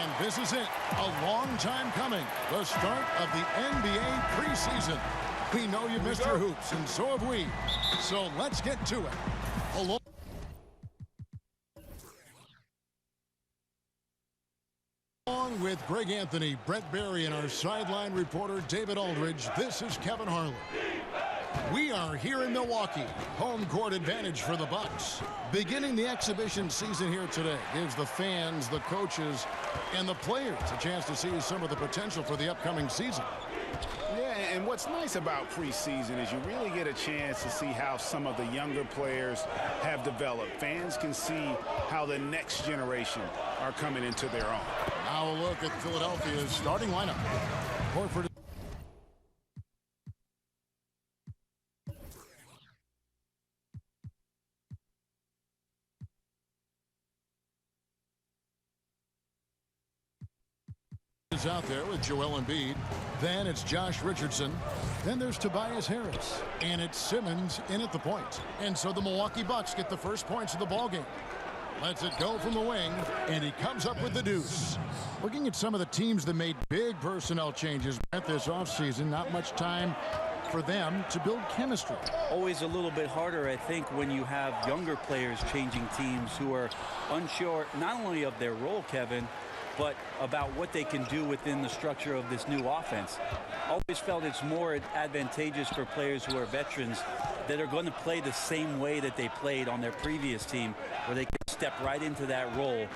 And this is it. A long time coming. The start of the NBA preseason. We know you missed your hoops, and so have we. So let's get to it. Along with Greg Anthony, Brett Barry, and our sideline reporter David Aldridge, this is Kevin Harlan. We are here in Milwaukee. Home court advantage for the Bucks. Beginning the exhibition season here today gives the fans, the coaches, and the players a chance to see some of the potential for the upcoming season. Yeah, and what's nice about preseason is you really get a chance to see how some of the younger players have developed. Fans can see how the next generation are coming into their own. Now a look at Philadelphia's starting lineup. Horford is out there with Joel Embiid. Then it's Josh Richardson. Then there's Tobias Harris. And it's Simmons in at the point. And so the Milwaukee Bucks get the first points of the ballgame. Lets it go from the wing, and he comes up with the deuce. Looking at some of the teams that made big personnel changes this offseason, not much time for them to build chemistry. Always a little bit harder, I think, when you have younger players changing teams who are unsure not only of their role, Kevin, but about what they can do within the structure of this new offense. Always felt it's more advantageous for players who are veterans that are going to play the same way that they played on their previous team, where they can step right into that role.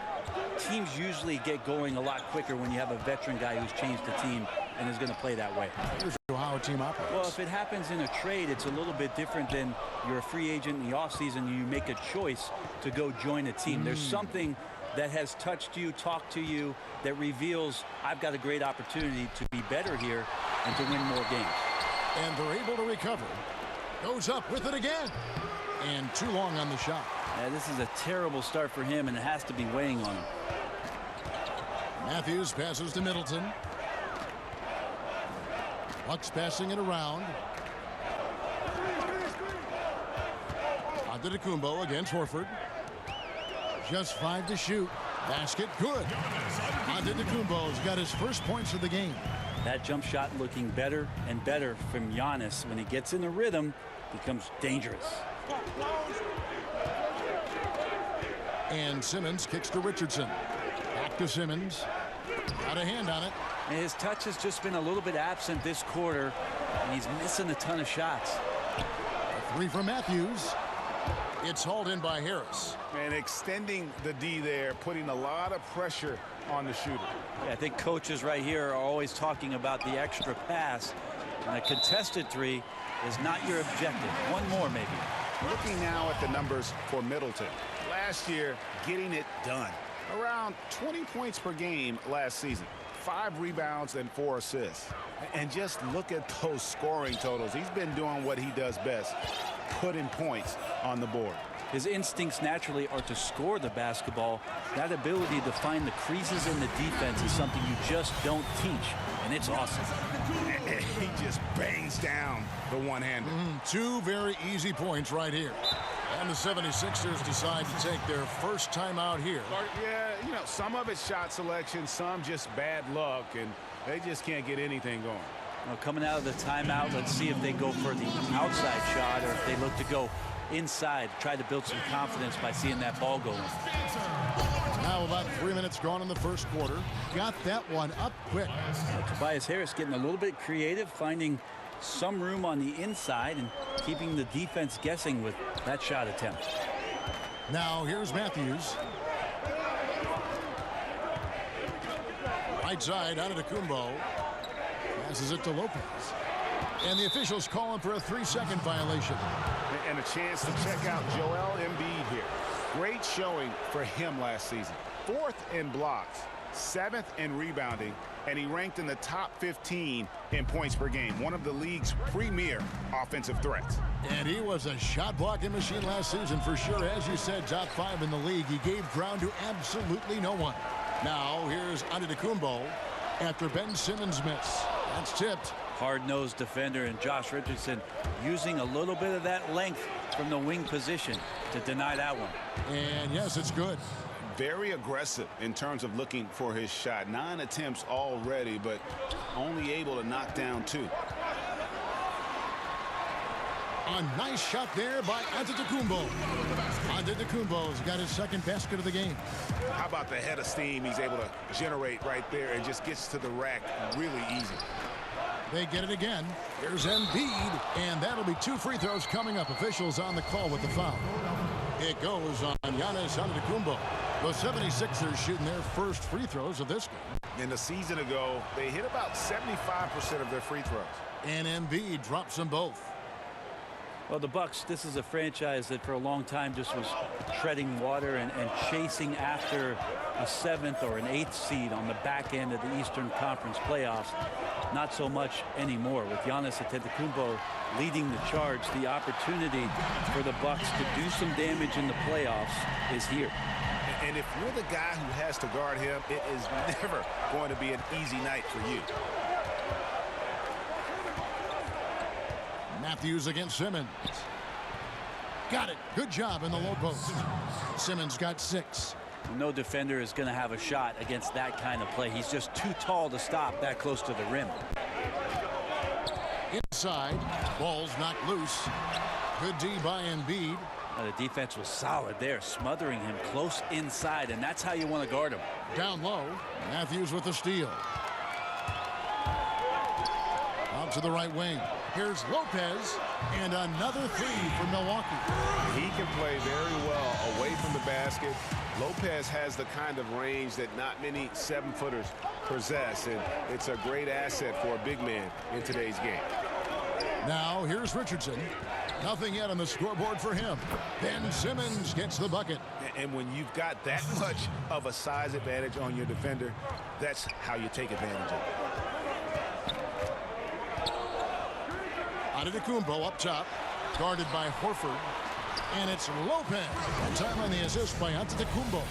Teams usually get going a lot quicker when you have a veteran guy who's changed the team and is going to play that way. Here's how a team operates. Well, if it happens in a trade, it's a little bit different than you're a free agent in the offseason. You make a choice to go join a team. There's something that has touched you, talked to you, that reveals I've got a great opportunity to be better here and to win more games. And they're able to recover. Goes up with it again. And too long on the shot. Yeah, this is a terrible start for him, and it has to be weighing on him. Matthews passes to Middleton. Bucks passing it around. Antetokounmpo against Horford. Just 5 to shoot. Basket good. Antetokounmpo's got his first points of the game. That jump shot looking better and better from Giannis. When he gets in the rhythm, becomes dangerous. And Simmons kicks to Richardson. Back to Simmons. Got a hand on it. And his touch has just been a little bit absent this quarter, and he's missing a ton of shots. A 3 from Matthews. It's hauled in by Harris. And extending the D there, putting a lot of pressure on the shooter. Yeah, I think coaches right here are always talking about the extra pass. And a contested 3 is not your objective. One more, maybe. Looking now at the numbers for Middleton. Last year, getting it done. Around 20 points per game last season. 5 rebounds and 4 assists. And just look at those scoring totals. He's been doing what he does best, putting points on the board. His instincts naturally are to score the basketball. That ability to find the creases in the defense is something you just don't teach, and it's awesome. He just bangs down the one-hander. 2 very easy points right here. And the 76ers decide to take their first time out here. Yeah, you know, some of it's shot selection, some just bad luck, and they just can't get anything going. Well, coming out of the timeout, let's see if they go for the outside shot or if they look to go inside, try to build some confidence by seeing that ball going. Now about 3 minutes gone in the first quarter. Got that one up quick. Tobias Harris getting a little bit creative, finding some room on the inside and keeping the defense guessing with that shot attempt. Now here's Matthews. Right side, Antetokounmpo. Passes it to Lopez. And the officials calling for a 3-second violation. And a chance to check out Joel Embiid here. Great showing for him last season. 4th in blocks, 7th in rebounding, and he ranked in the top 15 in points per game. One of the league's premier offensive threats. And he was a shot blocking machine last season for sure. As you said, top 5 in the league. He gave ground to absolutely no one. Now here's Antetokounmpo after Ben Simmons' miss. That's tipped. Hard-nosed defender, and Josh Richardson using a little bit of that length from the wing position to deny that one. And yes, it's good. very aggressive in terms of looking for his shot. 9 attempts already, but only able to knock down 2. A nice shot there by Antetokounmpo. Antetokounmpo's got his second basket of the game. How about the head of steam he's able to generate right there and just gets to the rack really easy. They get it again. Here's Embiid, and that'll be 2 free throws coming up. Officials on the call with the foul. It goes on Giannis Antetokounmpo. The 76ers shooting their first free throws of this game. And a season ago, they hit about 75% of their free throws. And Embiid drops them both. Well, the Bucks, this is a franchise that for a long time just was treading water and chasing after a 7th or an 8th seed on the back end of the Eastern Conference playoffs. Not so much anymore. With Giannis Antetokounmpo leading the charge, the opportunity for the Bucks to do some damage in the playoffs is here. And if you're the guy who has to guard him, it is never going to be an easy night for you. Matthews against Simmons. Got it. Good job in the low post. Simmons got 6. No defender is going to have a shot against that kind of play. He's just too tall to stop that close to the rim. Inside. Ball's knocked loose. Good D by Embiid. The defense was solid there, smothering him close inside, and that's how you want to guard him. Down low. Matthews with the steal. Out to the right wing. Here's Lopez, and another 3 for Milwaukee. He can play very well away from the basket. Lopez has the kind of range that not many 7-footers possess, and it's a great asset for a big man in today's game. Now here's Richardson. Nothing yet on the scoreboard for him. Ben Simmons gets the bucket. And when you've got that much of a size advantage on your defender, that's how you take advantage of it. Antetokounmpo up top, guarded by Horford, and it's Lopez. And time on the assist by Antetokounmpo.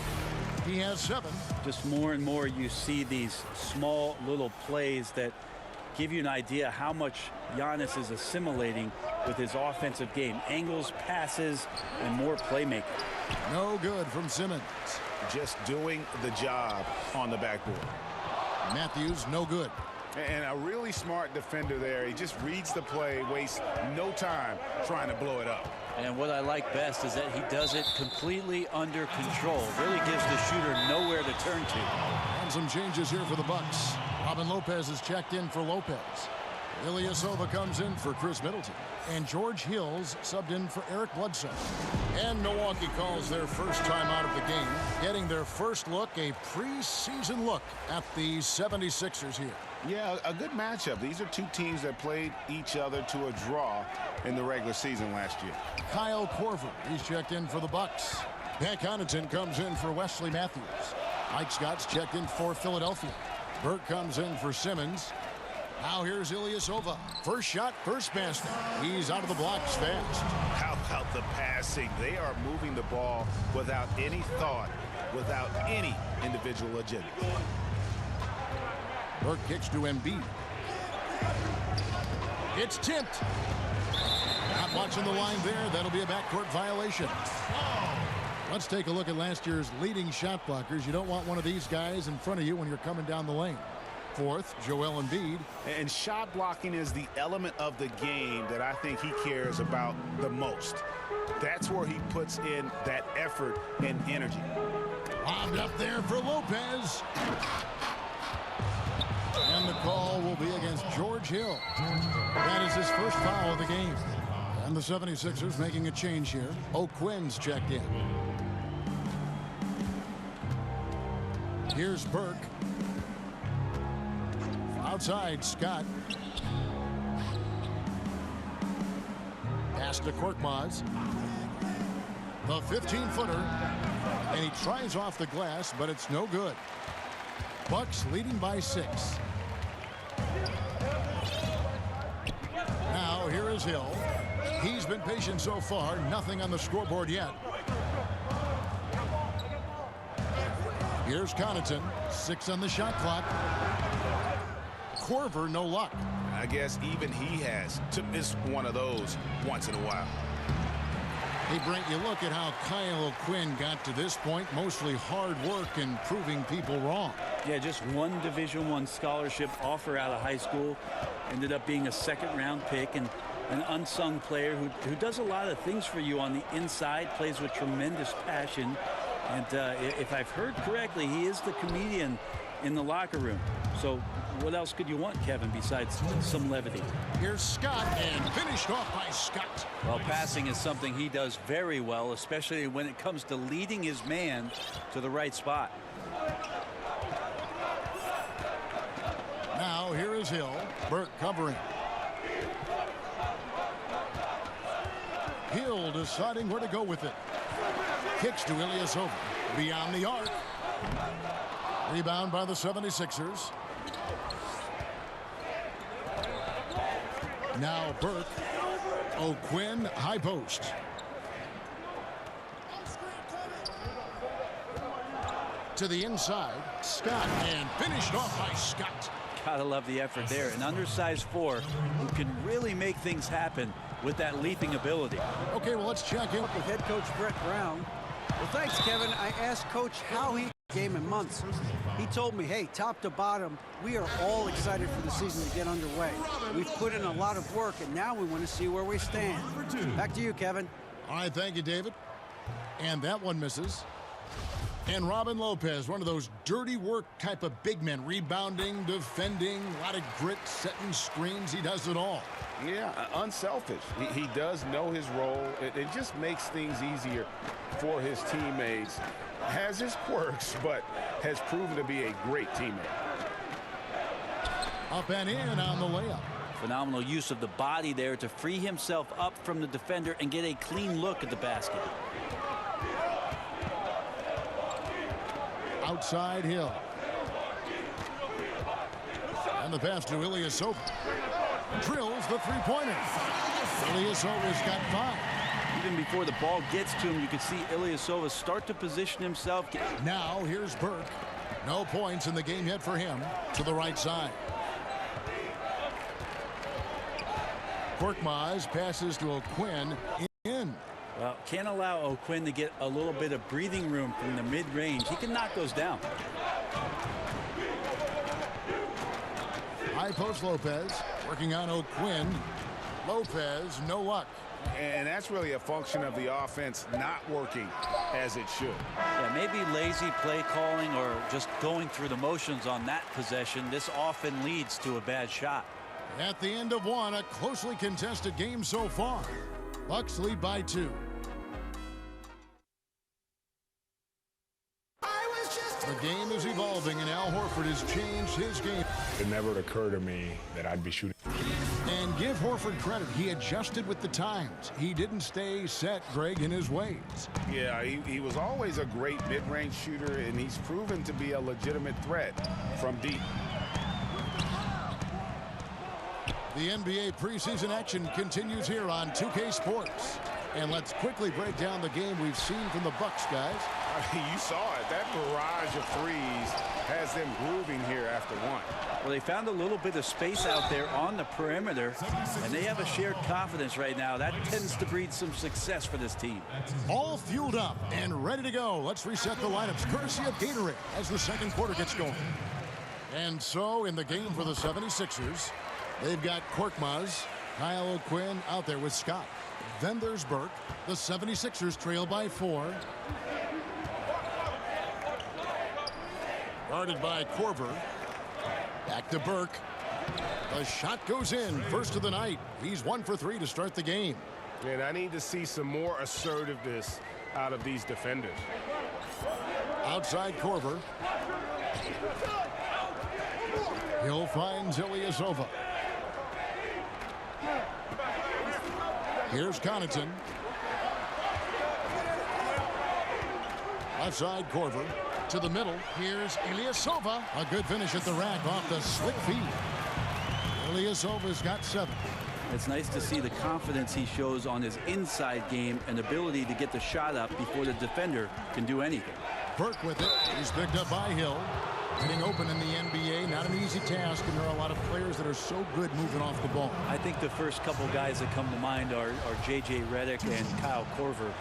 He has 7. Just more and more you see these small little plays that give you an idea how much Giannis is assimilating with his offensive game. Angles, passes, and more playmaking. No good from Simmons. Just doing the job on the backboard. Matthews, no good. And a really smart defender there. He just reads the play, wastes no time trying to blow it up. And what I like best is that he does it completely under control. Really gives the shooter nowhere to turn to. And some changes here for the Bucks. Robin Lopez is checked in for Lopez. Ilyasova comes in for Chris Middleton. And George Hill's subbed in for Eric Bledsoe. And Milwaukee calls their first time out of the game, getting their first look, a preseason look at the 76ers here. Yeah, a good matchup. These are 2 teams that played each other to a draw in the regular season last year. Kyle Korver, he's checked in for the Bucks. Pat Connaughton comes in for Wesley Matthews. Mike Scott's checked in for Philadelphia. Burke comes in for Simmons. Now here's Ilyasova. First shot, first basket. He's out of the blocks fast. How about the passing? They are moving the ball without any thought, without any individual agenda. Burke kicks to Embiid. It's tipped. Not watching the line there. That'll be a backcourt violation. Let's take a look at last year's leading shot blockers. You don't want one of these guys in front of you when you're coming down the lane. 4th, Joel Embiid. And shot blocking is the element of the game that I think he cares about the most. That's where he puts in that effort and energy. Lobbed up there for Lopez. And the call will be against George Hill. That is his first foul of the game. And the 76ers making a change here. O'Quinn's checked in. Here's Burke. Outside, Scott. Pass to Korkmaz. The 15-footer. And he tries off the glass, but it's no good. Bucks leading by 6. Now, here is Hill. He's been patient so far. Nothing on the scoreboard yet. Here's Connaughton. 6 on the shot clock. Korver, no luck. I guess even he has to miss one of those once in a while. Hey, Brent, you look at how Kyle O'Quinn got to this point, mostly hard work and proving people wrong. Yeah, just one Division I scholarship offer out of high school. Ended up being a second-round pick and an unsung player who does a lot of things for you on the inside, plays with tremendous passion. And if I've heard correctly, he is the comedian in the locker room. So what else could you want, Kevin, besides some levity? Here's Scott, and finished off by Scott. Well, passing is something he does very well, especially when it comes to leading his man to the right spot. Now here is Hill. Burke covering. Hill deciding where to go with it. Kicks to Ilyasova. Beyond the arc. Rebound by the 76ers. Now Burke. O'Quinn, high post. To the inside. Scott, and finished off by Scott. Gotta love the effort there. An undersized 4 who can really make things happen with that leaping ability. Okay, well, let's check in with head coach Brett Brown. Well, thanks, Kevin. I asked Coach how he game in months. He told me, hey, top to bottom, we are all excited for the season to get underway. We've put in a lot of work, and now we want to see where we stand. Back to you, Kevin. All right, thank you, David. And that one misses. And Robin Lopez, one of those dirty work type of big men, rebounding, defending, a lot of grit, setting screens. He does it all. Yeah, unselfish. He does know his role. It just makes things easier for his teammates. Has his quirks, but has proven to be a great teammate. Up and in on the layup. Phenomenal use of the body there to free himself up from the defender and get a clean look at the basket. Outside Hill. And the pass to Ilyasova. Drills the three-pointer. Ilyasova's got 5. Even before the ball gets to him, you can see Ilyasova start to position himself. Now here's Burke. No points in the game yet for him. To the right side. Korkmaz passes to O'Quinn. In. Well, can't allow O'Quinn to get a little bit of breathing room from the mid-range. He can knock those down. High post Lopez. Working on O'Quinn. Lopez, no luck. And that's really a function of the offense not working as it should. Yeah, maybe lazy play calling or just going through the motions on that possession. This often leads to a bad shot. At the end of one, a closely contested game so far. Bucks lead by 2. The game is evolving, and Al Horford has changed his game. It never occurred to me that I'd be shooting. And give Horford credit. He adjusted with the times. He didn't stay set, Greg, in his ways. Yeah, he was always a great mid-range shooter, and he's proven to be a legitimate threat from deep. The NBA preseason action continues here on 2K Sports. And let's quickly break down the game we've seen from the Bucks, guys. You saw it. That barrage of threes has them grooving here after one. Well, they found a little bit of space out there on the perimeter, and they have a shared confidence right now. That tends to breed some success for this team. All fueled up and ready to go. Let's reset the lineups, courtesy of Gatorade, as the second quarter gets going. And so, in the game for the 76ers, they've got Korkmaz, Kyle O'Quinn out there with Scott. Then there's Burke. The 76ers trail by 4. Guarded by Korver. Back to Burke. The shot goes in. First of the night. He's 1 for 3 to start the game. And I need to see some more assertiveness out of these defenders. Outside Korver. Hill finds Ilyasova. Here's Connaughton. Left side Korver. To the middle. Here's Ilyasova. A good finish at the rack off the slick feed. Ilyasova's got 7. It's nice to see the confidence he shows on his inside game and ability to get the shot up before the defender can do anything. Burke with it. He's picked up by Hill. Getting open in the NBA, not an easy task, and there are a lot of players that are so good moving off the ball. I think the first couple guys that come to mind are J.J. Redick and Kyle Korver.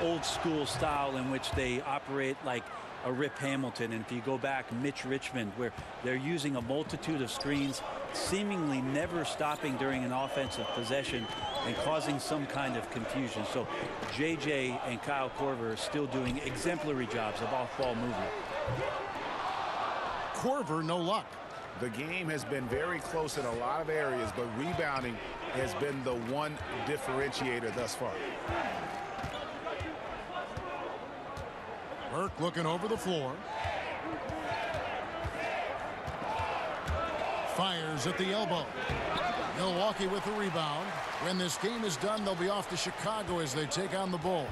Old school style in which they operate like a Rip Hamilton. And if you go back, Mitch Richmond, where they're using a multitude of screens, seemingly never stopping during an offensive possession and causing some kind of confusion. So J.J. and Kyle Korver are still doing exemplary jobs of off-ball movement. Korver, no luck. The game has been very close in a lot of areas, but rebounding has been the one differentiator thus far. Burke looking over the floor. Fires at the elbow. Milwaukee with the rebound. When this game is done, they'll be off to Chicago as they take on the Bulls.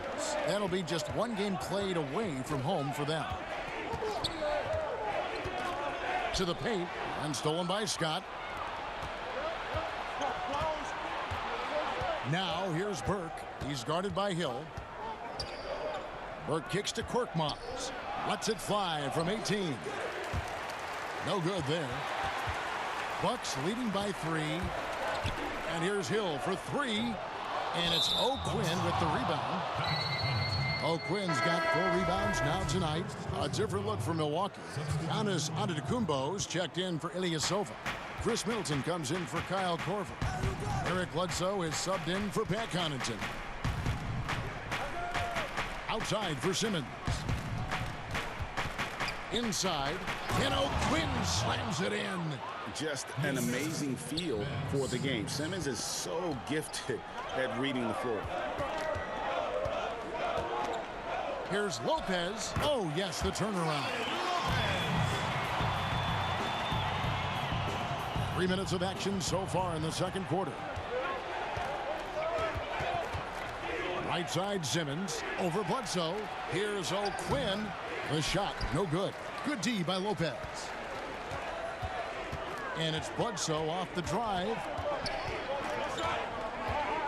That'll be just one game played away from home for them. To the paint, and stolen by Scott. Now here's Burke. He's guarded by Hill. Burke kicks to Korkmaz. Lets it fly from 18. No good there. Bucks leading by 3. And here's Hill for 3. And it's O'Quinn with the rebound. O'Quinn's got 4 rebounds now tonight. A different look for Milwaukee. Giannis Antetokounmpo's checked in for Ilyasova. Chris Middleton comes in for Kyle Korver. Eric Bledsoe is subbed in for Pat Connaughton. Outside for Simmons. Inside, and O'Quinn slams it in. Just an amazing feel for the game. Simmons is so gifted at reading the floor. Here's Lopez. Oh, yes, the turnaround. 3 minutes of action so far in the second quarter. Right side, Simmons. Over Bledsoe. Here's O'Quinn. The shot, no good. Good D by Lopez. And it's Bledsoe off the drive.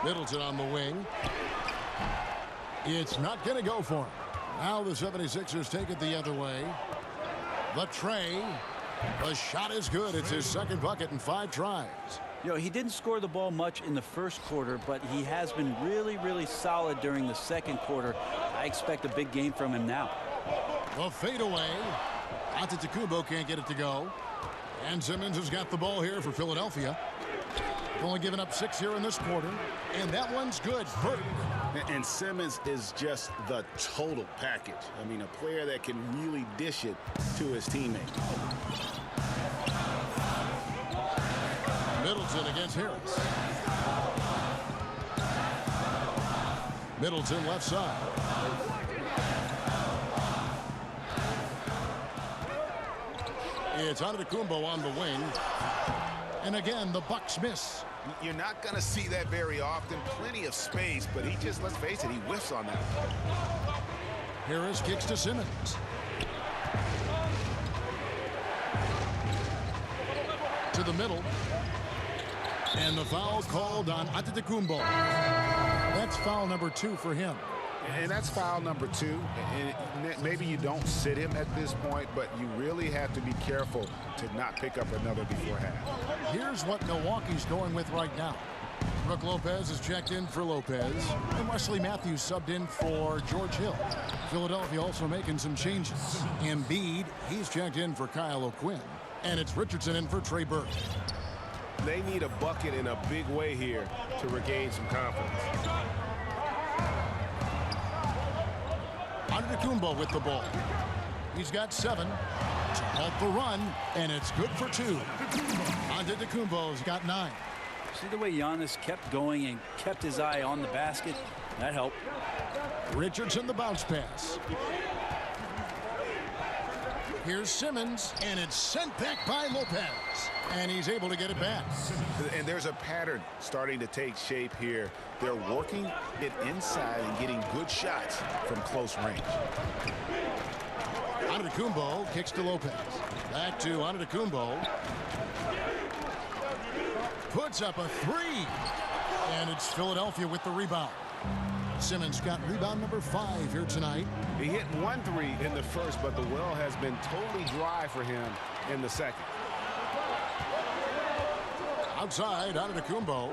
Middleton on the wing. It's not going to go for him. Now the 76ers take it the other way. The tray. The shot is good. It's his second bucket in 5 tries. You know, he didn't score the ball much in the first quarter, but he has been really, really solid during the second quarter. I expect a big game from him now. The fadeaway. Antetokounmpo can't get it to go. And Simmons has got the ball here for Philadelphia. Only given up 6 here in this quarter. And that one's good. Burke. And Simmons is just the total package. I mean, a player that can really dish it to his teammates. Middleton against Harris. Middleton left side. It's Antetokounmpo on the wing. And again, the Bucks miss. You're not going to see that very often. Plenty of space, but he just, let's face it, he whiffs on that. Harris kicks to Simmons. To the middle. And the foul called on Antetokounmpo. That's foul number 2 for him. And that's foul number 2. And maybe you don't sit him at this point, but you really have to be careful to not pick up another before half. Here's what Milwaukee's going with right now. Brook Lopez is checked in for Lopez. And Wesley Matthews subbed in for George Hill. Philadelphia also making some changes. Embiid, he's checked in for Kyle O'Quinn. And it's Richardson in for Trey Burke. They need a bucket in a big way here to regain some confidence. Antetokounmpo with the ball. He's got 7 to halt the run, and it's good for 2. Antetokounmpo's got 9. See the way Giannis kept going and kept his eye on the basket? That helped. Richardson the bounce pass. Here's Simmons, and it's sent back by Lopez. And he's able to get it back. And there's a pattern starting to take shape here. They're working it inside and getting good shots from close range. Antetokounmpo kicks to Lopez. Back to Antetokounmpo. Puts up a 3. And it's Philadelphia with the rebound. Simmons got rebound number 5 here tonight. He hit 1 3 in the first, but the well has been totally dry for him in the second. Outside, Antetokounmpo.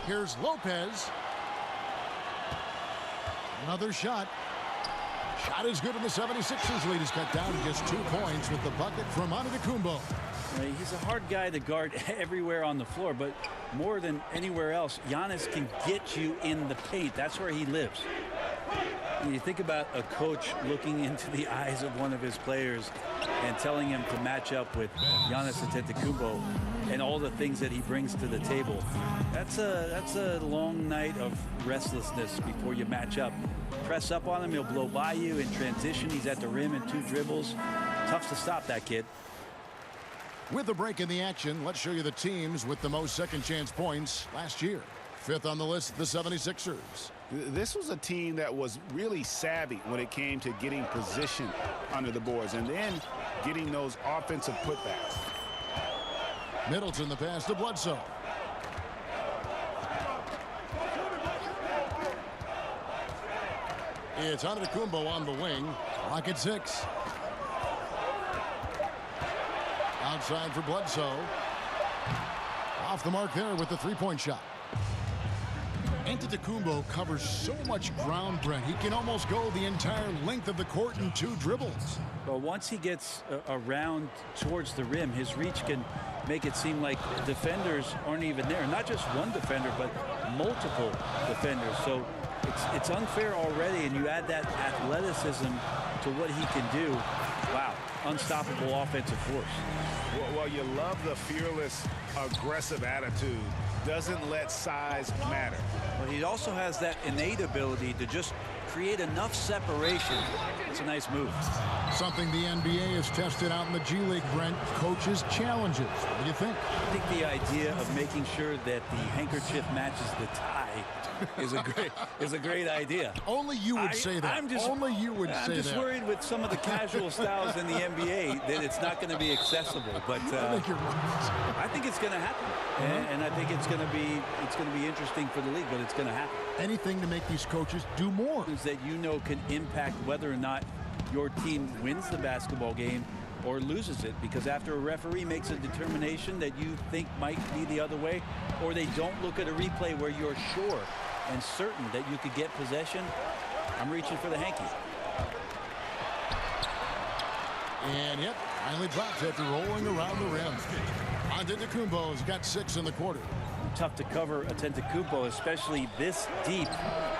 Here's Lopez. Another shot. Shot is good, and the 76ers lead is cut down to just 2 points with the bucket from Antetokounmpo. He's a hard guy to guard everywhere on the floor, but more than anywhere else, Giannis can get you in the paint. That's where he lives. When you think about a coach looking into the eyes of one of his players and telling him to match up with Giannis Antetokounmpo and all the things that he brings to the table, that's a long night of restlessness before you match up. Press up on him, he'll blow by you in transition. He's at the rim in 2 dribbles. Tough to stop that kid. With a break in the action, let's show you the teams with the most second chance points last year. 5th on the list, the 76ers. This was a team that was really savvy when it came to getting position under the boards and then getting those offensive putbacks. Middleton the pass to Bledsoe. It's Antetokounmpo on the wing. Clock at 6. Outside for Bledsoe. Off the mark there with the 3-point shot. Antetokounmpo covers so much ground, Brent. He can almost go the entire length of the court in 2 dribbles. But once he gets around towards the rim, his reach can make it seem like defenders aren't even there. Not just one defender, but multiple defenders. So it's unfair already, and you add that athleticism to what he can do. Wow, unstoppable offensive force. Well, you love the fearless, aggressive attitude. Doesn't let size matter. But he also has that innate ability to just create enough separation. It's a nice move. Something the NBA has tested out in the G League, Brent. Coaches' challenges. What do you think? I think the idea of making sure that the handkerchief matches the tie is a great idea. Only you would say that. Only you would say that. I'm just worried with some of the casual styles in the NBA that it's not going to be accessible. But I think it's going to happen, and I think it's going to be interesting for the league. But it's going to happen. Anything to make these coaches do more. That can impact whether or not your team wins the basketball game or loses it, because after a referee makes a determination that you think might be the other way, or they don't look at a replay where you're sure and certain that you could get possession, I'm reaching for the hanky. And yep, finally dropped after rolling around the rim. Antetokounmpo's got 6 in the quarter. Tough to cover Antetokounmpo, especially this deep,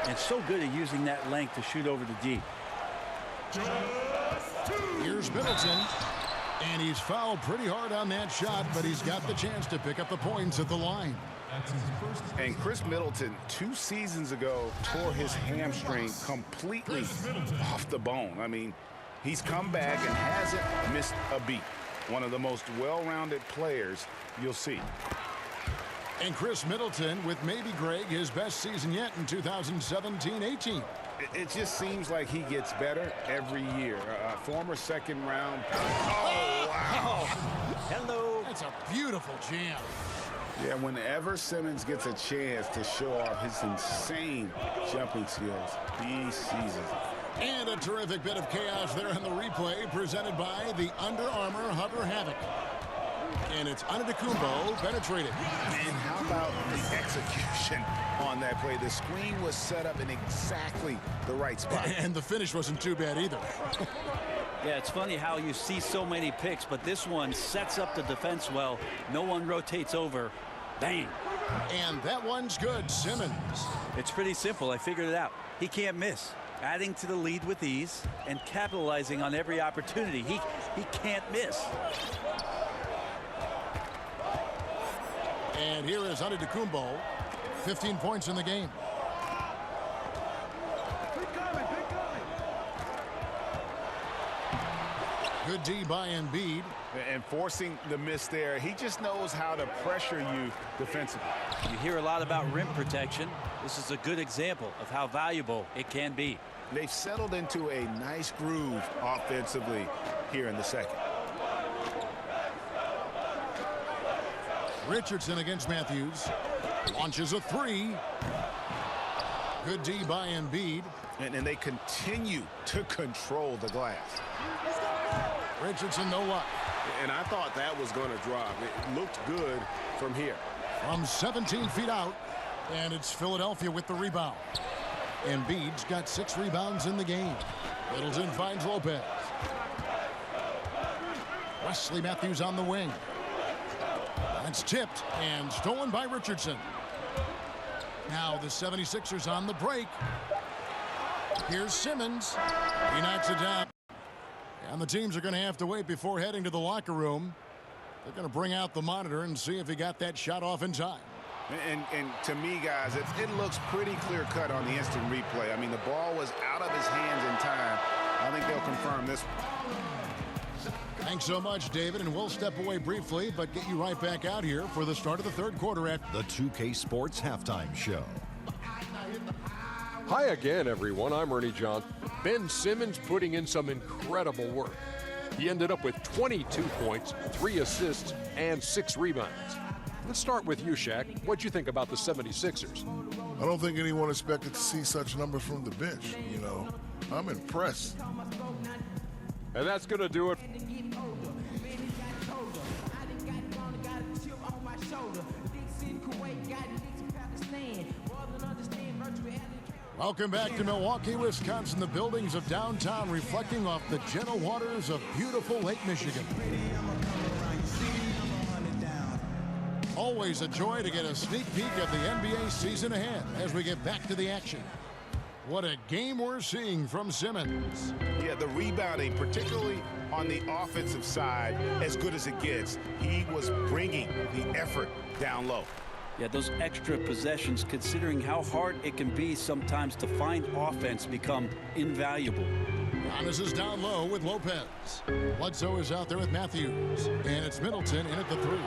and so good at using that length to shoot over the deep. Here's Middleton, and he's fouled pretty hard on that shot, but he's got the chance to pick up the points at the line. And Chris Middleton 2 seasons ago tore his hamstring completely off the bone. I mean, he's come back and hasn't missed a beat. One of the most well-rounded players you'll see. And Chris Middleton with maybe, Greg, his best season yet in 2017-18. It just seems like he gets better every year. Former 2nd round. Oh, wow. Hello. That's a beautiful jam. Yeah, whenever Simmons gets a chance to show off his insane jumping skills, he seizes it. And a terrific bit of chaos there in the replay presented by the Under Armour Hover Havoc. And it's Antetokounmpo penetrated. And how about the execution on that play? The screen was set up in exactly the right spot. And the finish wasn't too bad either. Yeah, it's funny how you see so many picks, but this one sets up the defense well. No one rotates over. Bang. And that one's good. Simmons. It's pretty simple. I figured it out. He can't miss. Adding to the lead with ease and capitalizing on every opportunity. He can't miss. And here is Antetokounmpo, 15 points in the game. Good D by Embiid. And forcing the miss there, he just knows how to pressure you defensively. You hear a lot about rim protection. This is a good example of how valuable it can be. They've settled into a nice groove offensively here in the second. Richardson against Matthews. Launches a three. Good D by Embiid. And they continue to control the glass. Richardson, no luck. And I thought that was going to drop. It looked good from here. From 17 feet out. And it's Philadelphia with the rebound. Embiid's got 6 rebounds in the game. Middleton finds Lopez. Wesley Matthews on the wing. That's tipped and stolen by Richardson. Now the 76ers on the break. Here's Simmons. He knocks it down. And the teams are going to have to wait before heading to the locker room. They're going to bring out the monitor and see if he got that shot off in time. And to me, guys, it looks pretty clear-cut on the instant replay. I mean, the ball was out of his hands in time. I think they'll confirm this one. Thanks so much, David, and we'll step away briefly, but get you right back out here for the start of the third quarter at the 2K Sports Halftime Show. Hi again, everyone. I'm Ernie John. Ben Simmons putting in some incredible work. He ended up with 22 points, 3 assists, and 6 rebounds. Let's start with you, Shaq. What'd you think about the 76ers? I don't think anyone expected to see such numbers from the bench. You know, I'm impressed. And that's going to do it. Welcome back to Milwaukee, Wisconsin. The buildings of downtown reflecting off the gentle waters of beautiful Lake Michigan. Always a joy to get a sneak peek of the NBA season ahead as we get back to the action. What a game we're seeing from Simmons. Yeah, the rebounding, particularly on the offensive side, as good as it gets. He was bringing the effort down low. Yeah, those extra possessions, considering how hard it can be sometimes to find offense, become invaluable. Giannis is down low with Lopez. Bledsoe is out there with Matthews. And it's Middleton in at the 3.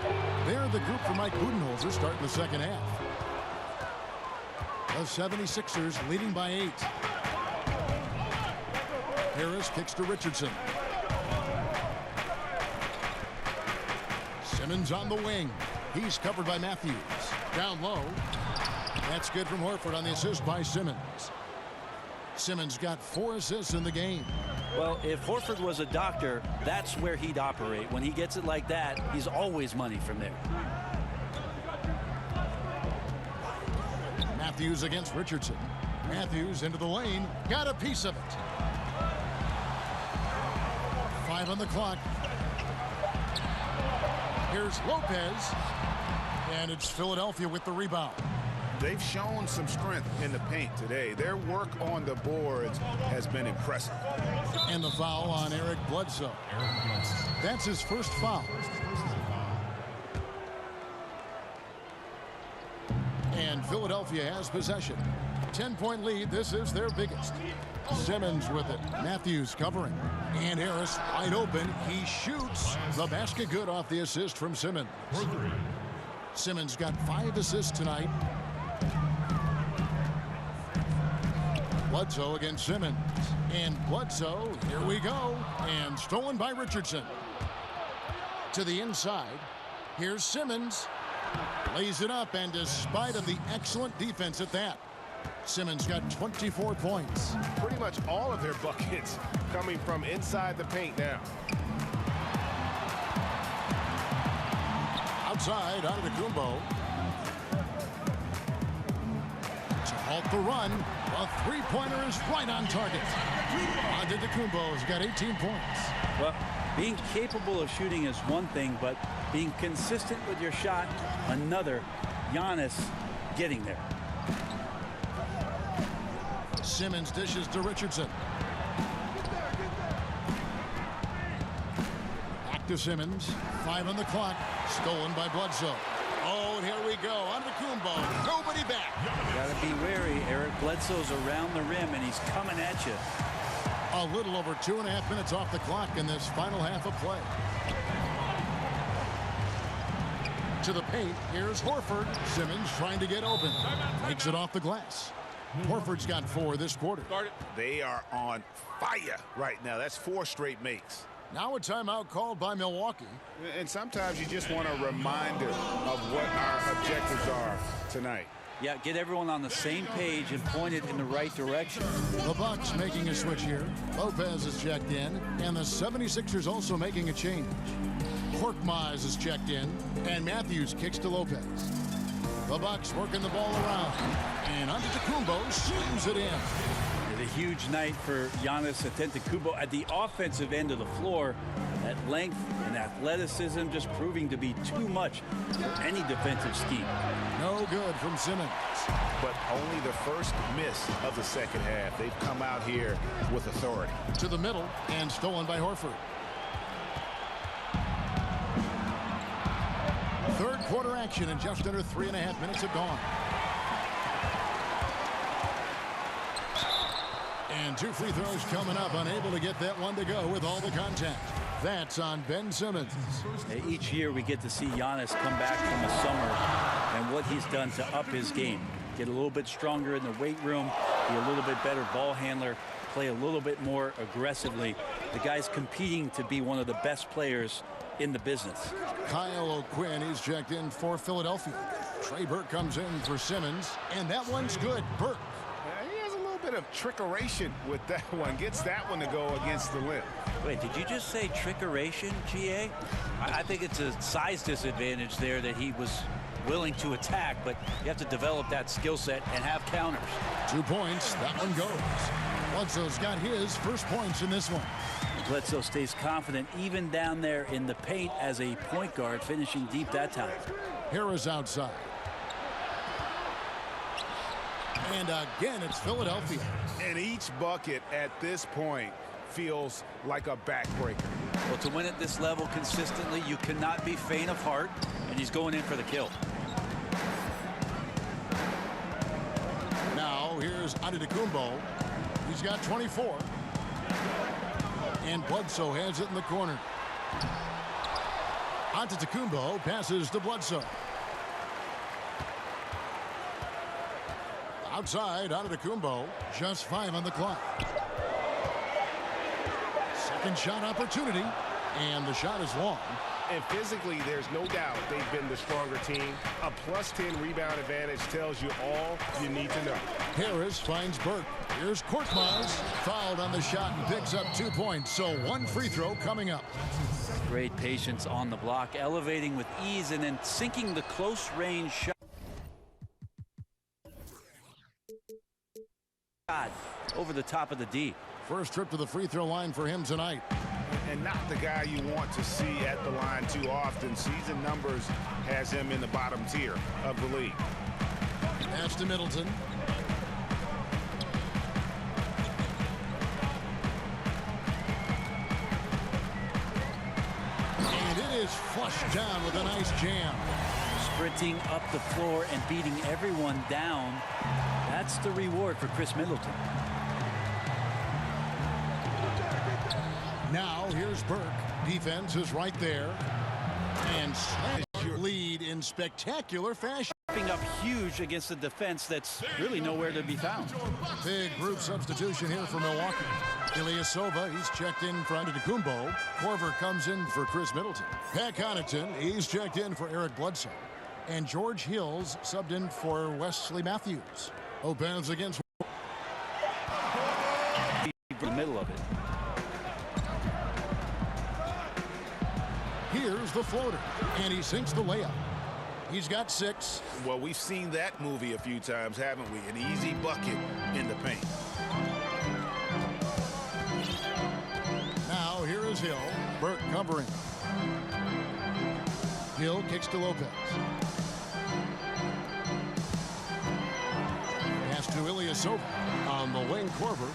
They're the group for Mike Budenholzer starting the second half. The 76ers leading by 8. Harris kicks to Richardson. Simmons on the wing. He's covered by Matthews. Down low. That's good from Horford on the assist by Simmons. Simmons got 4 assists in the game. Well, if Horford was a doctor, that's where he'd operate. When he gets it like that, he's always money from there. Matthews against Richardson. Matthews into the lane. Got a piece of it. 5 on the clock. Here's Lopez. And it's Philadelphia with the rebound. They've shown some strength in the paint today. Their work on the boards has been impressive. And the foul on Eric Bledsoe. That's his first foul. And Philadelphia has possession. 10-point lead. This is their biggest. Simmons with it. Matthews covering. And Harris wide open. He shoots. The basket good off the assist from Simmons. Simmons got 5 assists tonight. Bledsoe against Simmons. And Bledsoe, here we go. And stolen by Richardson. To the inside. Here's Simmons. Lays it up, and despite of the excellent defense at that, Simmons got 24 points. Pretty much all of their buckets coming from inside the paint now. Outside, Antetokounmpo. To halt the run, a three-pointer is right on target. Antetokounmpo's got 18 points. Well, being capable of shooting is one thing, but being consistent with your shot, another. Giannis getting there. Simmons dishes to Richardson. Back to Simmons. 5 on the clock. Stolen by Bledsoe. Oh, and here we go. Antetokounmpo. Nobody back. Gotta be wary. Eric Bledsoe's around the rim, and he's coming at you. A little over 2.5 minutes off the clock in this final half of play. To the paint, here's Horford. Simmons trying to get open. Takes it off the glass. Horford's got 4 this quarter. They are on fire right now. That's 4 straight makes. Now a timeout called by Milwaukee. And sometimes you just want a reminder of what our objectives are tonight. Yeah, get everyone on the same page and point it in the right direction. The Bucks making a switch here. Lopez is checked in, and the 76ers also making a change. Korkmaz is checked in, and Matthews kicks to Lopez. The Bucks working the ball around, and Antetokounmpo slams it in. It's a huge night for Giannis Antetokounmpo at the offensive end of the floor. That length and athleticism just proving to be too much for any defensive scheme. No good from Simmons. But only the first miss of the second half. They've come out here with authority. To the middle, and stolen by Horford. Third quarter action, and just under 3.5 minutes have gone. And 2 free throws coming up, unable to get that one to go with all the contact. That's on Ben Simmons. Each year we get to see Giannis come back from the summer and what he's done to up his game. Get a little bit stronger in the weight room, be a little bit better ball handler, play a little bit more aggressively. The guy's competing to be one of the best players in the business. Kyle O'Quinn is checked in for Philadelphia. Trey Burke comes in for Simmons, and that one's good. Burke. He has a little bit of trickeration with that one. Gets that one to go against the limb. Wait, did you just say trickeration, GA? I think it's a size disadvantage there that he was willing to attack, but you have to develop that skill set and have counters. 2 points. That one goes. Bledsoe's got his first points in this one. Bledsoe stays confident even down there in the paint as a point guard, finishing deep that time. Harris outside. And again, it's Philadelphia. And each bucket at this point feels like a backbreaker. Well, to win at this level consistently, you cannot be faint of heart, and he's going in for the kill. Now here's Antetokounmpo. He's got 24. And Bledsoe has it in the corner. Antetokounmpo passes to Bledsoe. Outside, Antetokounmpo, just 5 on the clock. Second shot opportunity, and the shot is long. And physically, there's no doubt they've been the stronger team. A +10 rebound advantage tells you all you need to know. Harris finds Burke. Here's Korkmaz, fouled on the shot and picks up 2 points. So 1 free throw coming up. Great patience on the block, elevating with ease and then sinking the close range shot over the top of the D. First trip to the free throw line for him tonight. And not the guy you want to see at the line too often. Season numbers has him in the bottom tier of the league. Pass to Middleton. And it is flushed down with a nice jam. Sprinting up the floor and beating everyone down. That's the reward for Chris Middleton. Now here's Burke. Defense is right there. And slams your lead in spectacular fashion. Up huge against a defense that's really nowhere to be found. Big group substitution here for Milwaukee. Ilyasova, he's checked in for Antetokounmpo. Korver comes in for Chris Middleton. Pat Connaughton, he's checked in for Eric Bledsoe. And George Hills subbed in for Wesley Matthews. Opens against the middle of it. Here's the floater, and he sinks the layup. He's got 6. Well, we've seen that movie a few times, haven't we? An easy bucket in the paint. Now here is Hill. Burke covering. Hill kicks to Lopez. Pass to Ilyasova on the wing. Korver.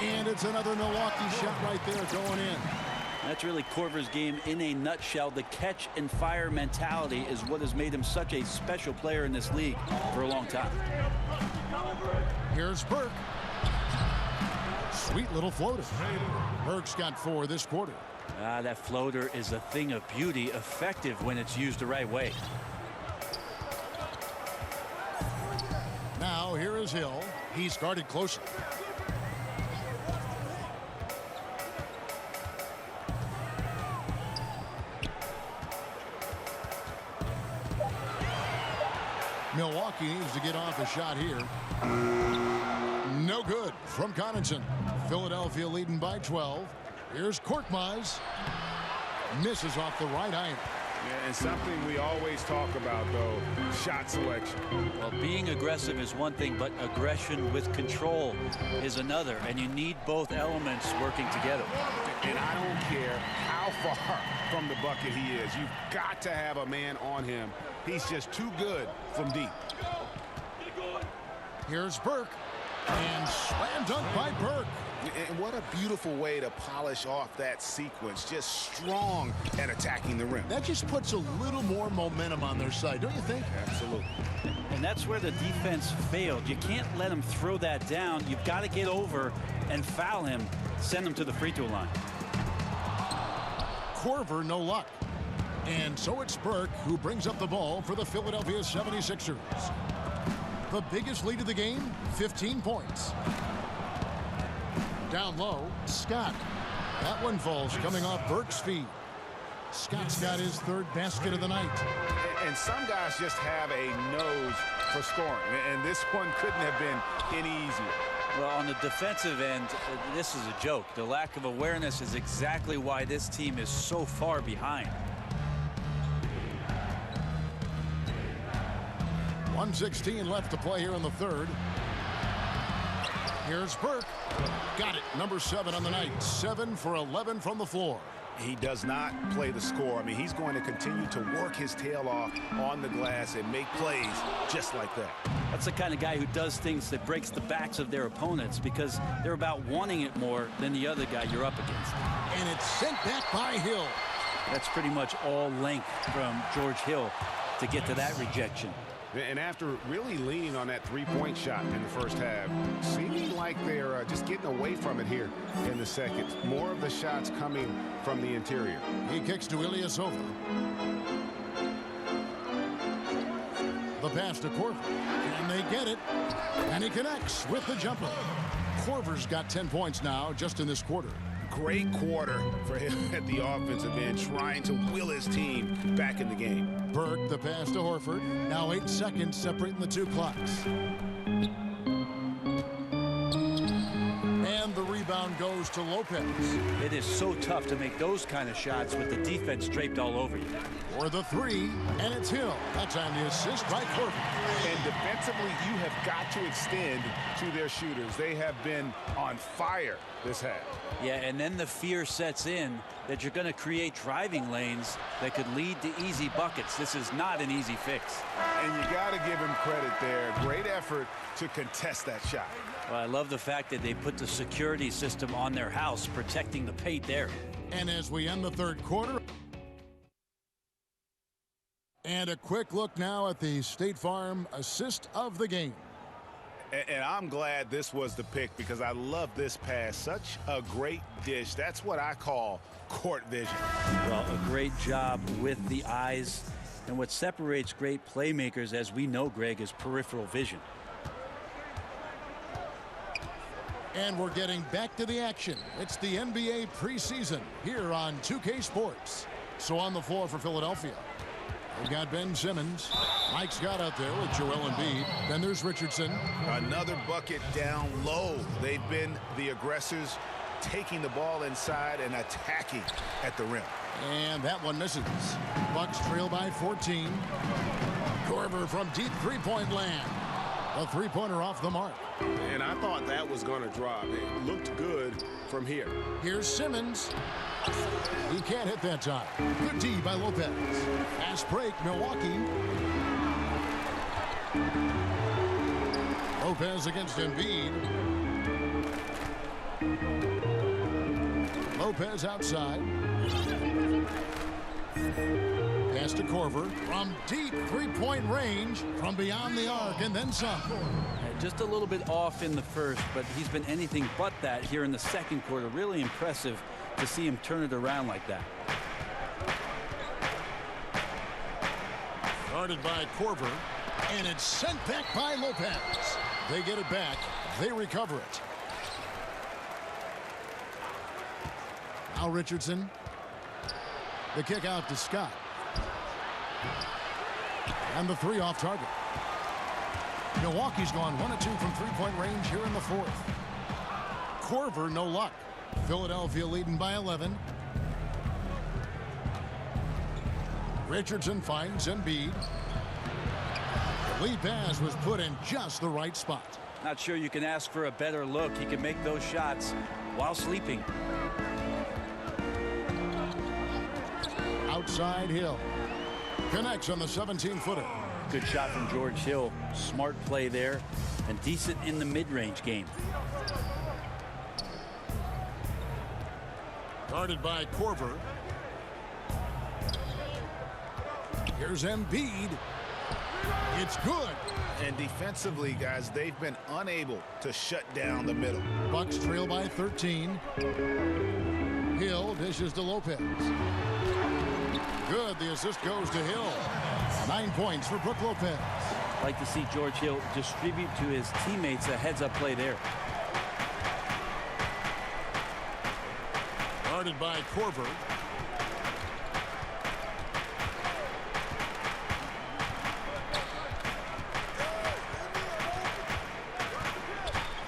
And it's another Milwaukee shot right there going in. That's really Korver's game in a nutshell. The catch and fire mentality is what has made him such a special player in this league for a long time. Here's Burke. Sweet little floater. Burke's got 4 this quarter. That floater is a thing of beauty, effective when it's used the right way. Now here is Hill. He's guarded closely. Milwaukee needs to get off a shot here. No good from Connaughton. Philadelphia leading by 12. Here's Korkmaz. Misses off the right iron. Yeah, and something we always talk about, though, shot selection. Well, being aggressive is one thing, but aggression with control is another, and you need both elements working together. And I don't care how far from the bucket he is. You've got to have a man on him. He's just too good from deep. Here's Burke. And slam dunk by Burke. And what a beautiful way to polish off that sequence. Just strong at attacking the rim. That just puts a little more momentum on their side, don't you think? Absolutely. And that's where the defense failed. You can't let him throw that down. You've got to get over and foul him, send him to the free throw line. Korver, no luck. And so it's Burke who brings up the ball for the Philadelphia 76ers. The biggest lead of the game, 15 points. Down low, Scott. That one falls coming off Burke's feet. Scott's got his third basket of the night. And some guys just have a nose for scoring. And this one couldn't have been any easier. Well, on the defensive end, this is a joke. The lack of awareness is exactly why this team is so far behind. 1:16 left to play here in the third. Here's Burke. Got it. Number 7 on the night. 7 for 11 from the floor. He does not play the score. I mean, he's going to continue to work his tail off on the glass and make plays just like that. That's the kind of guy who does things that breaks the backs of their opponents because they're about wanting it more than the other guy you're up against. And it's sent back by Hill. That's pretty much all length from George Hill to get to that rejection. And after really leaning on that three-point shot in the first half, seeming like they're just getting away from it here in the second. More of the shots coming from the interior. He kicks to Ilyasova. The pass to Korver. And they get it. And he connects with the jumper. Korver's got 10 points now just in this quarter. Great quarter for him at the offensive end, trying to will his team back in the game. Burke, the pass to Horford. Now 8 seconds separating the two clocks. And the rebound goes to Lopez. It is so tough to make those kind of shots with the defense draped all over you. For the three, and it's Hill. That time the assist by Korver. And defensively, you have got to extend to their shooters. They have been on fire this half. Yeah, and then the fear sets in that you're going to create driving lanes that could lead to easy buckets. This is not an easy fix. And you got to give him credit there. Great effort to contest that shot. Well, I love the fact that they put the security system on their house, protecting the paint there. And as we end the third quarter, and a quick look now at the State Farm assist of the game. And I'm glad this was the pick because I love this pass. Such a great dish. That's what I call court vision. Well, a great job with the eyes. And what separates great playmakers, as we know, Greg, is peripheral vision. And we're getting back to the action. It's the NBA preseason here on 2K Sports. So on the floor for Philadelphia, we got Ben Simmons. Mike Scott out there with Joel Embiid. Then there's Richardson. Another bucket down low. They've been the aggressors, taking the ball inside and attacking at the rim. And that one misses. Bucks trail by 14. Korver from deep three-point land. A three-pointer off the mark. And I thought that was going to drop. It looked good from here. Here's Simmons. He can't hit that time. Good D by Lopez. Fast break, Milwaukee. Lopez against Embiid. Lopez outside. Pass to Korver from deep three-point range from beyond the arc and then some. Just a little bit off in the first, but he's been anything but that here in the second quarter. Really impressive to see him turn it around like that. Guarded by Korver, and it's sent back by Lopez. They get it back. They recover it. Now Richardson. The kick out to Scott. And the three off target. Milwaukee's gone 1 of 2 from three-point range here in the fourth. Korver, no luck. Philadelphia leading by 11. Richardson finds Embiid. The lead pass was put in just the right spot. Not sure you can ask for a better look. He can make those shots while sleeping. Outside Hill. Connects on the 17-footer. Good shot from George Hill. Smart play there and decent in the mid-range game. Guarded by Korver. Here's Embiid. It's good. And defensively, guys, they've been unable to shut down the middle. Bucks trail by 13. Hill dishes to Lopez. Good. The assist goes to Hill. 9 points for Brook Lopez. Like to see George Hill distribute to his teammates a heads-up play there. Guarded by Korver.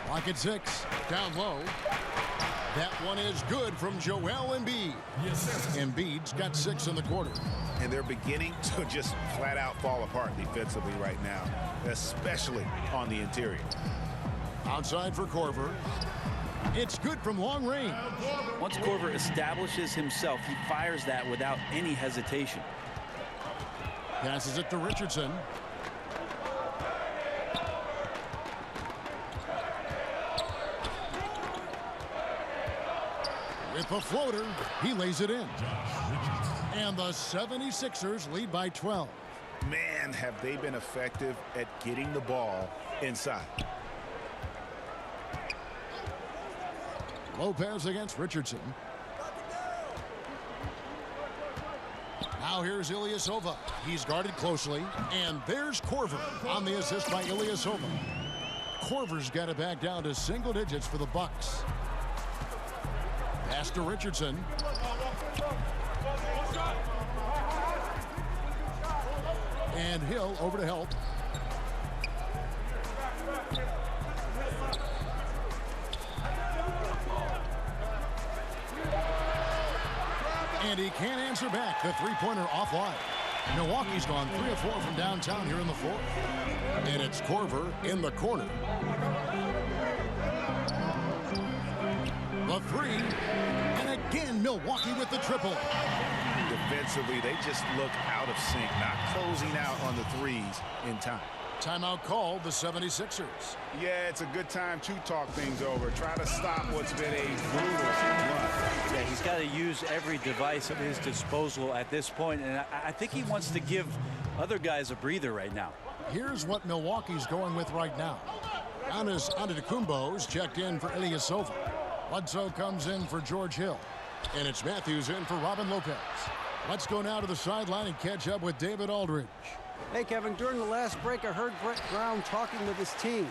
Clock at 6. Down low. That one is good from Joel Embiid. Embiid's got 6 in the quarter. And they're beginning to just flat out fall apart defensively right now, especially on the interior. Outside for Korver. It's good from long range. Once Korver establishes himself, he fires that without any hesitation. Passes it to Richardson. With a floater, he lays it in. And the 76ers lead by 12. Man, have they been effective at getting the ball inside. Lopez against Richardson. Now here's Ilyasova. He's guarded closely. And there's Korver on the assist by Ilyasova. Korver's got it back down to single digits for the Bucks. Pass to Richardson. And Hill over to help. And he can't answer back. The three-pointer offline. Milwaukee's gone 3 of 4 from downtown here in the fourth. And it's Korver in the corner. The three. And again, Milwaukee with the triple. Defensively, they just look out of sync, not closing out on the threes in time. Timeout called, the 76ers. Yeah, it's a good time to talk things over. Try to stop what's been a brutal run. Yeah, he's got to use every device at his disposal at this point, and I think he wants to give other guys a breather right now. Here's what Milwaukee's going with right now. Giannis Antetokounmpo's checked in for Ilyasova. Bledsoe comes in for George Hill. And it's Matthews in for Robin Lopez. Let's go now to the sideline and catch up with David Aldridge. Hey, Kevin, during the last break, I heard Brett Brown talking with his team.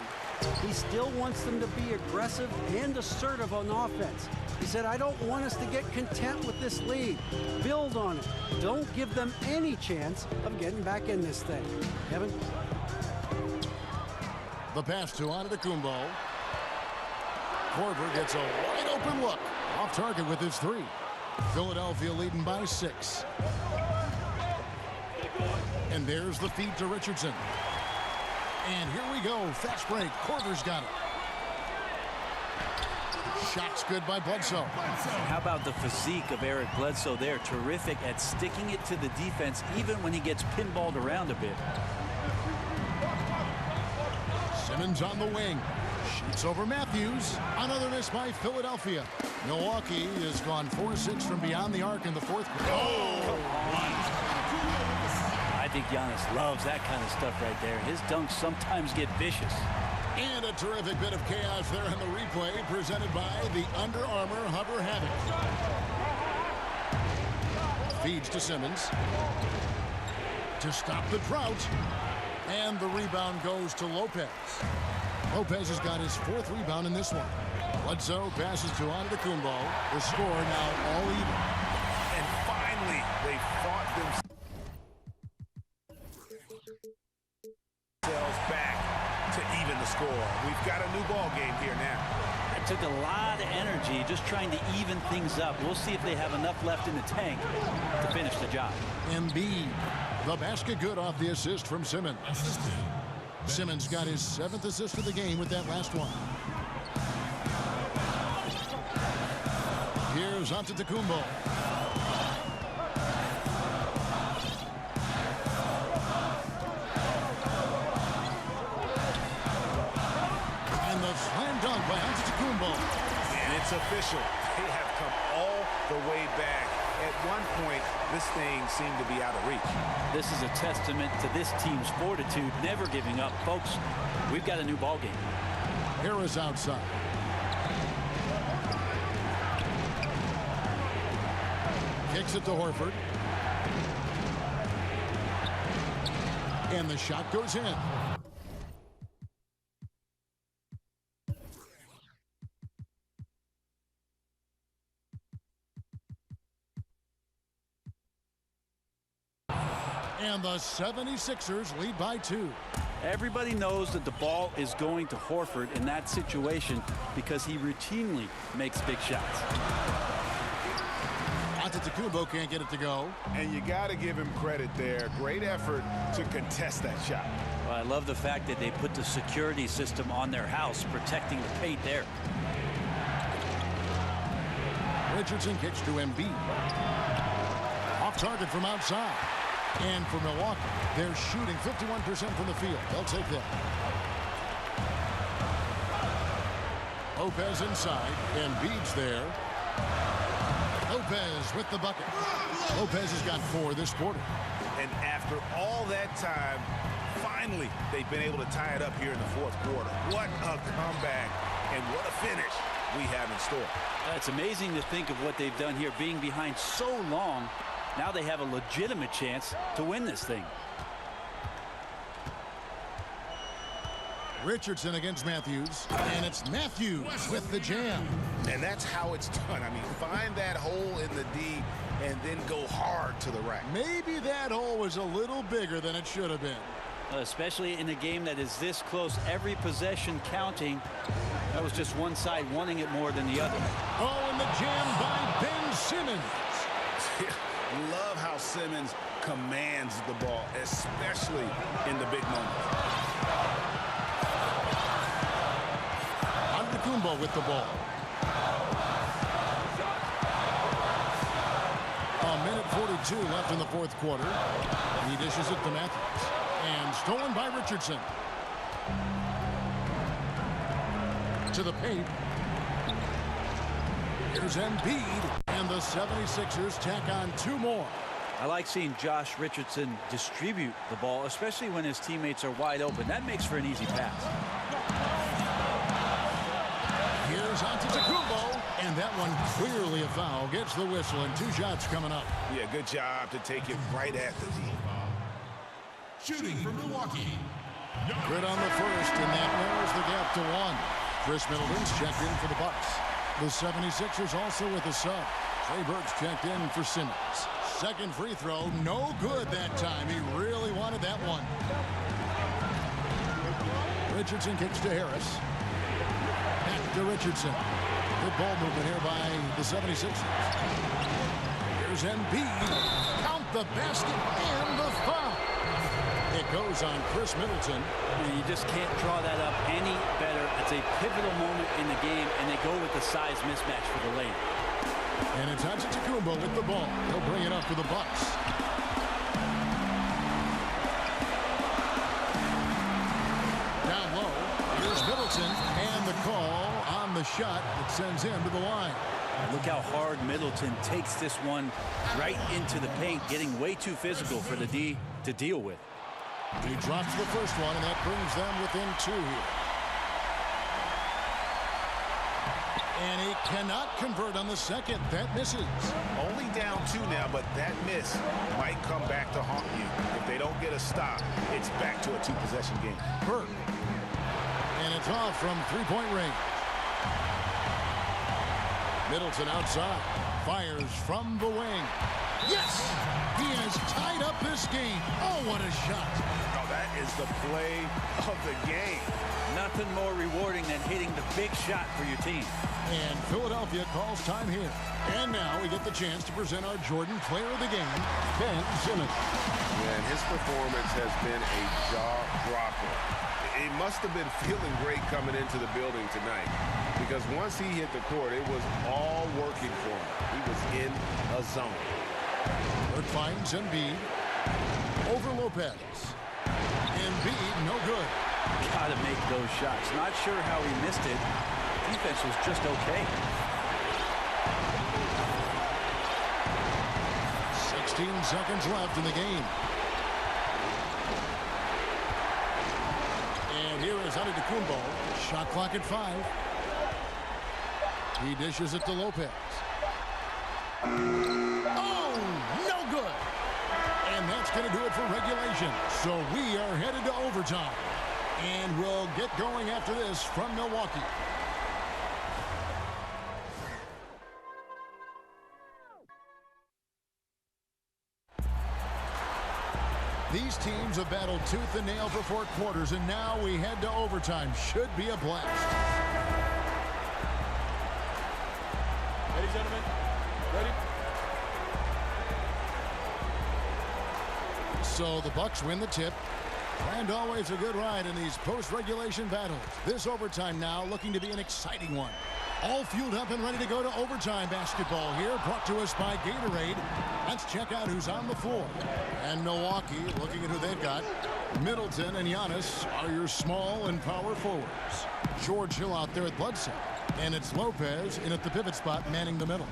He still wants them to be aggressive and assertive on offense. He said, I don't want us to get content with this lead. Build on it. Don't give them any chance of getting back in this thing. Kevin? The pass to Antetokounmpo. Korver gets a wide open look. Off target with his 3. Philadelphia leading by 6. And there's the feed to Richardson. And here we go. Fast break. Korver's got it. Shot's good by Bledsoe. How about the physique of Eric Bledsoe there? Terrific at sticking it to the defense even when he gets pinballed around a bit. Simmons on the wing. Shoots over Matthews. Another miss by Philadelphia. Milwaukee has gone 4-6 from beyond the arc in the fourth quarter. I think Giannis loves that kind of stuff right there. His dunks sometimes get vicious. And a terrific bit of chaos there in the replay presented by the Under Armour Hover Havoc. Feeds to Simmons. To stop the drought. And the rebound goes to Lopez. Lopez has got his 4th rebound in this one. Bledsoe passes to Antetokounmpo. The score now all even. And finally, they fought themselves back got a new ball game here now. It took a lot of energy just trying to even things up. We'll see if they have enough left in the tank to finish the job. Embiid, the basket good off the assist from Simmons. Simmons got his 7th assist of the game with that last one. Here's Antetokounmpo. And the slam dunk by Antetokounmpo. And it's official. They have come all the way back. At one point, this thing seemed to be out of reach. This is a testament to this team's fortitude, never giving up. Folks, we've got a new ball game. Harris outside. Kicks it to Horford. And the shot goes in. And the 76ers lead by 2. Everybody knows that the ball is going to Horford in that situation because he routinely makes big shots. Antetokounmpo can't get it to go. And you got to give him credit there. Great effort to contest that shot. Well, I love the fact that they put the security system on their house, protecting the paint there. Richardson kicks to Embiid. Off target from outside. And for Milwaukee, they're shooting 51% from the field. They'll take that. Lopez inside. Embiid's there. Lopez with the bucket. Lopez has got 4 this quarter. And after all that time, finally, they've been able to tie it up here in the 4th quarter. What a comeback and what a finish we have in store. It's amazing to think of what they've done here, being behind so long. Now they have a legitimate chance to win this thing. Richardson against Matthews, and it's Matthews with the jam. And that's how it's done. I mean, find that hole in the D and then go hard to the rack. Maybe that hole was a little bigger than it should have been. Especially in a game that is this close, every possession counting. That was just one side wanting it more than the other. Oh, and the jam by Ben Simmons. Love how Simmons commands the ball, especially in the big moments. Antetokounmpo with the ball. A minute 42 left in the 4th quarter. He dishes it to Matthews. And stolen by Richardson. To the paint. Here's Embiid. And the 76ers tack on 2 more. I like seeing Josh Richardson distribute the ball, especially when his teammates are wide open. That makes for an easy pass. Here's Antetokounmpo, and that one clearly a foul. Gets the whistle, and 2 shots coming up. Yeah, good job to take it right at the D. Shooting for Milwaukee. Good on the first, and that narrows the gap to 1. Chris Middleton's checked in for the Bucks. The 76ers also with a sub. Trey Burke's checked in for Simmons. Second free throw, no good that time. He really wanted that one. Richardson kicks to Harris. Back to Richardson. Good ball movement here by the 76ers. Here's Embiid. Count the basket and the foul. It goes on Chris Middleton. You just can't draw that up any better. It's a pivotal moment in the game, and they go with the size mismatch for the lane. And it's Antetokounmpo with the ball. He'll bring it up for the Bucks. Down low, here's Middleton, and the call on the shot that sends him to the line. Look how hard Middleton takes this one right into the paint, getting way too physical for the D to deal with. He drops the first one, and that brings them within 2 here. And he cannot convert on the second. That misses. Only down 2 now, but that miss might come back to haunt you. If they don't get a stop, it's back to a 2-possession game. Burke. And it's off from 3-point range. Middleton outside. Fires from the wing. Yes! He has tied up this game. Oh, what a shot. Oh, that is the play of the game. Nothing more rewarding than hitting the big shot for your team. And Philadelphia calls time here. And now we get the chance to present our Jordan Player of the Game, Ben Simmons. Yeah, and his performance has been a jaw-dropper. He must have been feeling great coming into the building tonight, because once he hit the court, it was all working for him. He was in a zone. Burke finds Embiid. Over Lopez. Embiid, no good. Got to make those shots. Not sure how he missed it. Defense was just okay. 16 seconds left in the game. And here is Antetokounmpo. Shot clock at 5. He dishes it to Lopez. Oh, no good. And that's going to do it for regulation. So we are headed to overtime. And we'll get going after this from Milwaukee. These teams have battled tooth and nail for 4 quarters, and now we head to overtime. Should be a blast. Ready, gentlemen? Ready? So the Bucks win the tip. And always a good ride in these post-regulation battles. This overtime now looking to be an exciting one. All fueled up and ready to go to overtime basketball here, brought to us by Gatorade. Let's check out who's on the floor. And Milwaukee, looking at who they've got. Middleton and Giannis are your small and power forwards. George Hill out there at Bledsoe. And it's Lopez in at the pivot spot, manning the middle.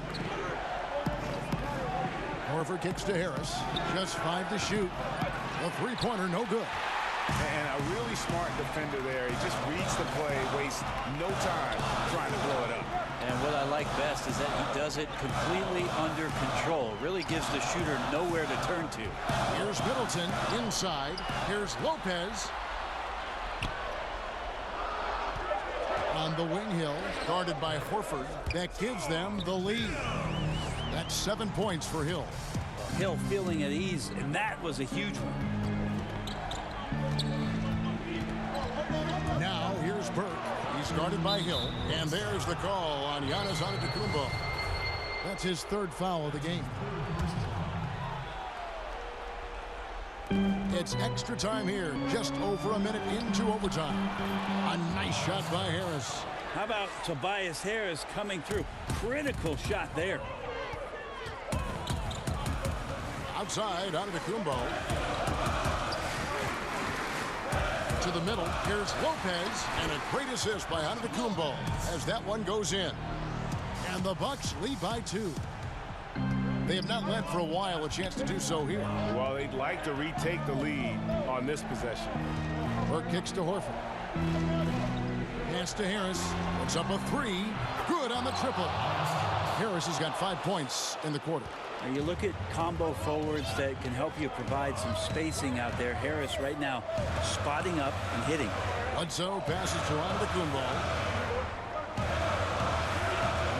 Horford kicks to Harris. Just 5 to shoot. A three-pointer, no good. And a really smart defender there. He just reads the play, wastes no time trying to blow it up. And what I like best is that he does it completely under control. Really gives the shooter nowhere to turn to. Here's Middleton inside. Here's Lopez. On the wing, Hill, guarded by Horford. That gives them the lead. That's 7 points for Hill. Hill feeling at ease, and that was a huge one. Now here's Burke. He's guarded by Hill, and there's the call on Giannis Antetokounmpo. That's his 3rd foul of the game. It's extra time here, just over a minute into overtime. A nice shot by Harris. How about Tobias Harris coming through? Critical shot there. Outside, Antetokounmpo. To the middle, here's Lopez, and a great assist by Antetokounmpo as that one goes in. And the Bucks lead by 2. They have not led for a while, a chance to do so here. Well, they'd like to retake the lead on this possession. Burke kicks to Horford. Pass to Harris. Puts up a 3. Good on the triple. Harris has got 5 points in the quarter. Now you look at combo forwards that can help you provide some spacing out there. Harris right now spotting up and hitting. Bledsoe passes to Antetokounmpo.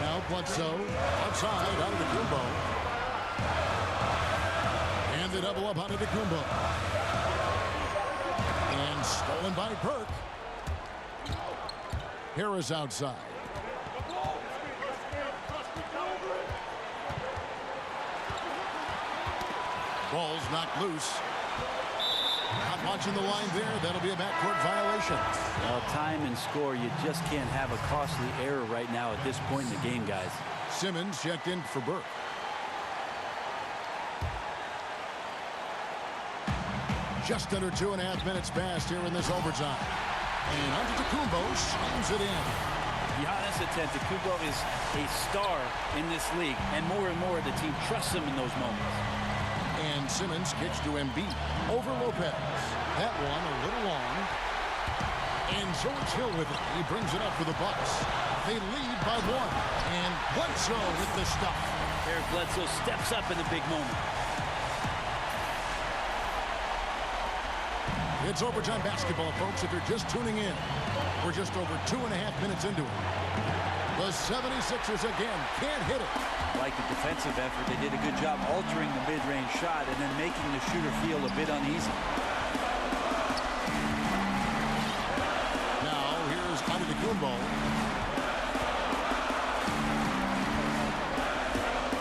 Now Bledsoe outside Antetokounmpo. And the double up Antetokounmpo. And stolen by Burke. Harris outside. Ball's knocked loose. Not watching the line there. That'll be a backcourt violation. Well, time and score, you just can't have a costly error right now at this point in the game, guys. Simmons checked in for Burke. Just under 2.5 minutes passed here in this overtime. And Antetokounmpo slams it in. Giannis Antetokounmpo is a star in this league, and more the team trusts him in those moments. And Simmons kicks to Embiid over Lopez. That one a little long. And George Hill with it. He brings it up for the Bucks. They lead by 1. And Bledsoe with the stuff. Eric Bledsoe steps up in a big moment. It's overtime basketball, folks, if you're just tuning in. We're just over 2.5 minutes into it. The 76ers again can't hit it. Like the defensive effort, they did a good job altering the mid-range shot and then making the shooter feel a bit uneasy. Now here's Antetokounmpo.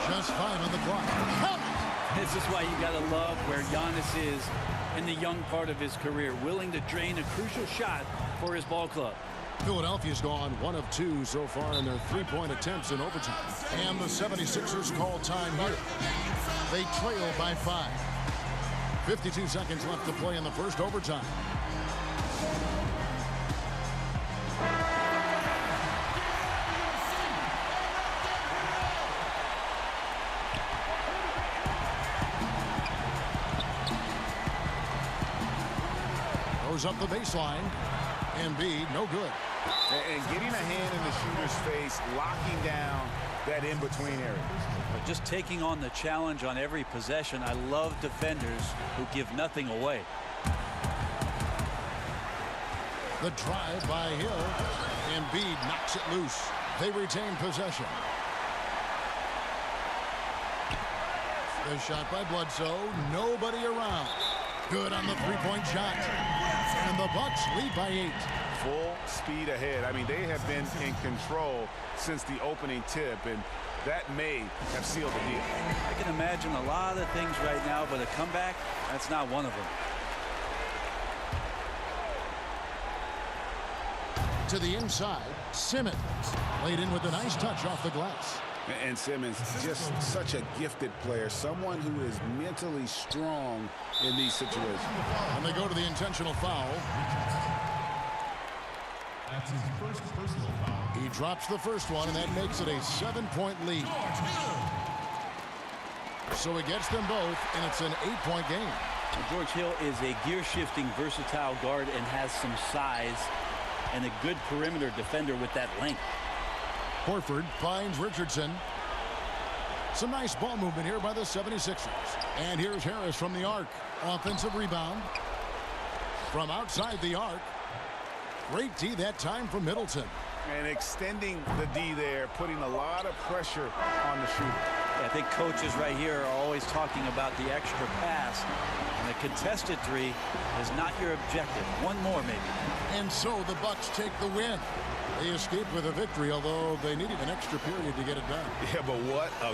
Just 5 on the clock. Count it! This is why you got to love where Giannis is in the young part of his career, willing to drain a crucial shot for his ball club. Philadelphia's gone 1 of 2 so far in their three-point attempts in overtime. And the 76ers call time here. They trail by 5. 52 seconds left to play in the first overtime. Goes up the baseline. Embiid, no good. And getting a hand in the shooter's face, locking down that in-between area. But just taking on the challenge on every possession. I love defenders who give nothing away. The drive by Hill. Embiid knocks it loose. They retain possession. The shot by Bledsoe. Nobody around. Good on the three-point shot. And the Bucks lead by 8. Full speed ahead. I mean, they have been in control since the opening tip, and that may have sealed the deal. I can imagine a lot of things right now, but a comeback, that's not one of them. To the inside, Simmons laid in with a nice touch off the glass. And Simmons, just such a gifted player, someone who is mentally strong in these situations. And they go to the intentional foul. That's his first personal foul. He drops the first one, and that makes it a 7-point lead. So he gets them both, and it's an 8-point game. George Hill is a gear-shifting, versatile guard and has some size and a good perimeter defender with that length. Horford finds Richardson. Some nice ball movement here by the 76ers. And here's Harris from the arc. Offensive rebound. From outside the arc. Great D that time from Middleton. And extending the D there, putting a lot of pressure on the shooter. I think coaches right here are always talking about the extra pass. And the contested three is not your objective. One more, maybe. And so the Bucks take the win. They escaped with a victory, although they needed an extra period to get it done. Yeah, but what a